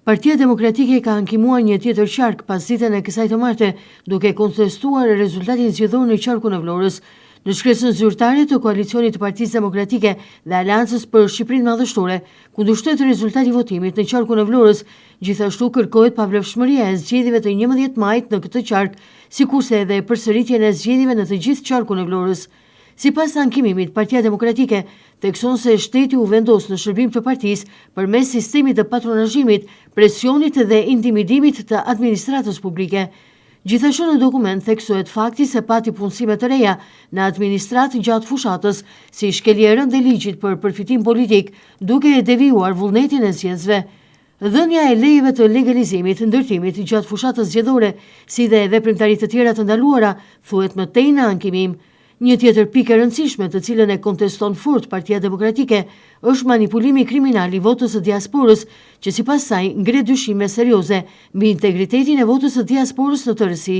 Partia Demokratike ka ankimuar një tjetër qark pas ditën e kësaj të marte, duke kontestuar rezultatin zgjedhor në qarkun e Vlorës. Në shkresën zyrtare të koalicionit të Partisë Demokratike dhe Aleancës për Shqipërinë Madhështore, kundërshtohet rezultati i votimit në qarkun e Vlorës, gjithashtu kërkohet pavlefshmëria e zgjedhjeve të 11 majit në këtë qark, sikurse edhe përsëritjen e zgjedhjeve në të gjithë qarkun e Vlorës. Sipas ankimimit, Partia Demokratike thekson se shteti u vendos në shërbim të partisë përmes sistemit të patronazhimit, presionit dhe intimidimit të administratës publike. Gjithashtu në dokument theksohet fakti se pati punësime të reja në administratë gjatë fushatës, si shkelje e rëndë e ligjit për përfitim politik, duke devijuar vullnetin e zgjedhësve. Dhënia e lejeve të legalizimit ndërtimit gjatë fushatës zgjedhore, si dhe veprimtaritë të tjera të ndaluara, thuhet më tej në ankimim. Një tjetër pikë e rëndësishme të cilën e konteston fort Partia Demokratike është manipulimi kriminal i votës së diasporës, që sipas saj ngre dyshime serioze mbi integritetin e votës së diasporës në tërësi.